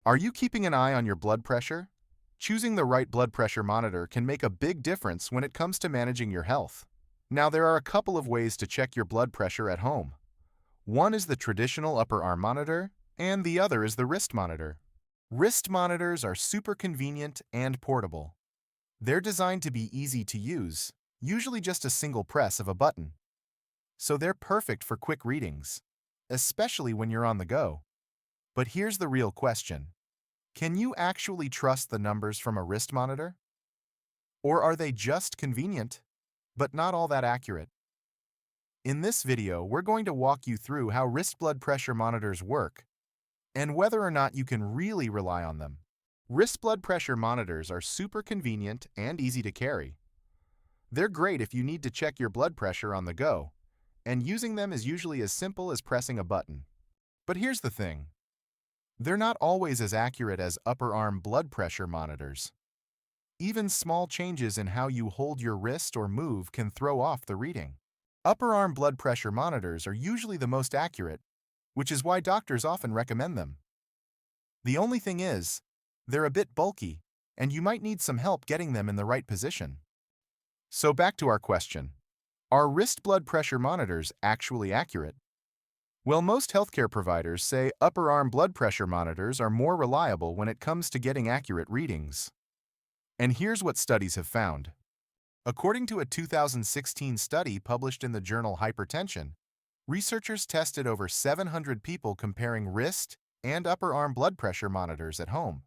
Are you keeping an eye on your blood pressure? Choosing the right blood pressure monitor can make a big difference when it comes to managing your health. Now, there are a couple of ways to check your blood pressure at home. One is the traditional upper arm monitor, and the other is the wrist monitor. Wrist monitors are super convenient and portable. They're designed to be easy to use, usually just a single press of a button. So they're perfect for quick readings, especially when you're on the go. But here's the real question. Can you actually trust the numbers from a wrist monitor? Or are they just convenient, but not all that accurate? In this video, we're going to walk you through how wrist blood pressure monitors work and whether or not you can really rely on them. Wrist blood pressure monitors are super convenient and easy to carry. They're great if you need to check your blood pressure on the go, and using them is usually as simple as pressing a button. But here's the thing. They're not always as accurate as upper arm blood pressure monitors. Even small changes in how you hold your wrist or move can throw off the reading. Upper arm blood pressure monitors are usually the most accurate, which is why doctors often recommend them. The only thing is, they're a bit bulky, and you might need some help getting them in the right position. So back to our question. Are wrist blood pressure monitors actually accurate? Well, most healthcare providers say upper arm blood pressure monitors are more reliable when it comes to getting accurate readings. And here's what studies have found. According to a 2016 study published in the journal Hypertension, researchers tested over 700 people comparing wrist and upper arm blood pressure monitors at home.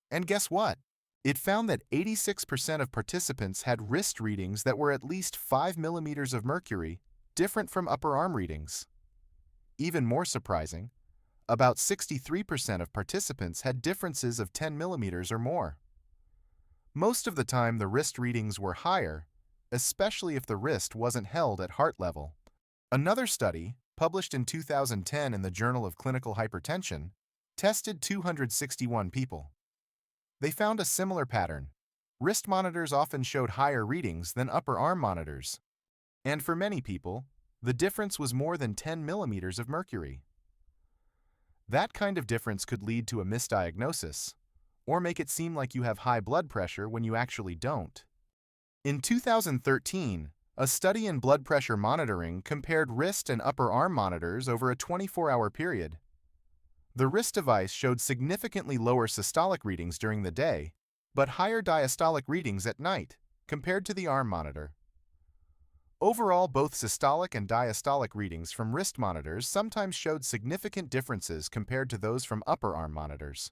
And guess what? It found that 86% of participants had wrist readings that were at least 5 millimeters of mercury, different from upper arm readings. Even more surprising, about 63% of participants had differences of 10 millimeters or more. Most of the time, the wrist readings were higher, especially if the wrist wasn't held at heart level. Another study, published in 2010 in the Journal of Clinical Hypertension, tested 261 people. They found a similar pattern. Wrist monitors often showed higher readings than upper arm monitors. And for many people, the difference was more than 10 millimeters of mercury. That kind of difference could lead to a misdiagnosis, or make it seem like you have high blood pressure when you actually don't. In 2013, a study in blood pressure monitoring compared wrist and upper arm monitors over a 24-hour period. The wrist device showed significantly lower systolic readings during the day, but higher diastolic readings at night, compared to the arm monitor. Overall, both systolic and diastolic readings from wrist monitors sometimes showed significant differences compared to those from upper arm monitors.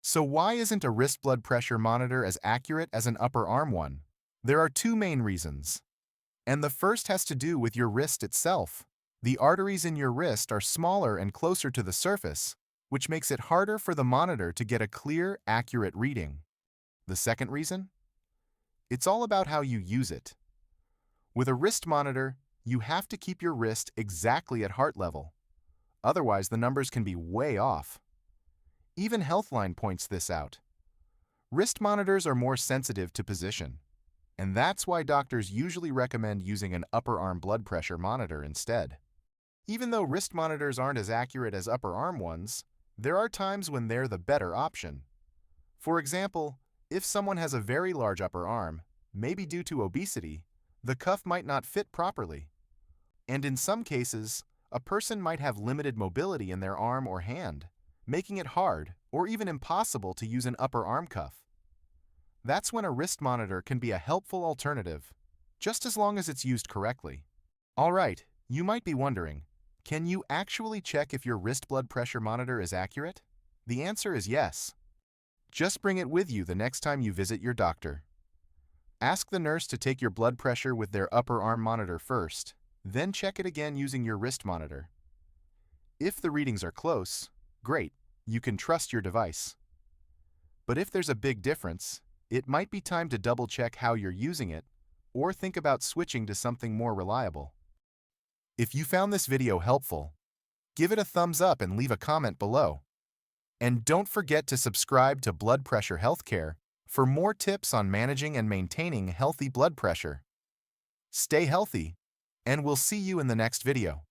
So why isn't a wrist blood pressure monitor as accurate as an upper arm one? There are two main reasons. And the first has to do with your wrist itself. The arteries in your wrist are smaller and closer to the surface, which makes it harder for the monitor to get a clear, accurate reading. The second reason? It's all about how you use it. With a wrist monitor, you have to keep your wrist exactly at heart level. Otherwise, the numbers can be way off. Even Healthline points this out. Wrist monitors are more sensitive to position, and that's why doctors usually recommend using an upper arm blood pressure monitor instead. Even though wrist monitors aren't as accurate as upper arm ones, there are times when they're the better option. For example, if someone has a very large upper arm, maybe due to obesity, the cuff might not fit properly. And in some cases, a person might have limited mobility in their arm or hand, making it hard or even impossible to use an upper arm cuff. That's when a wrist monitor can be a helpful alternative, just as long as it's used correctly. All right, you might be wondering, can you actually check if your wrist blood pressure monitor is accurate? The answer is yes. Just bring it with you the next time you visit your doctor. Ask the nurse to take your blood pressure with their upper arm monitor first, then check it again using your wrist monitor. If the readings are close, great, you can trust your device. But if there's a big difference, it might be time to double-check how you're using it, or think about switching to something more reliable. If you found this video helpful, give it a thumbs up and leave a comment below. And don't forget to subscribe to Blood Pressure Healthcare for more tips on managing and maintaining healthy blood pressure. Stay healthy, and we'll see you in the next video.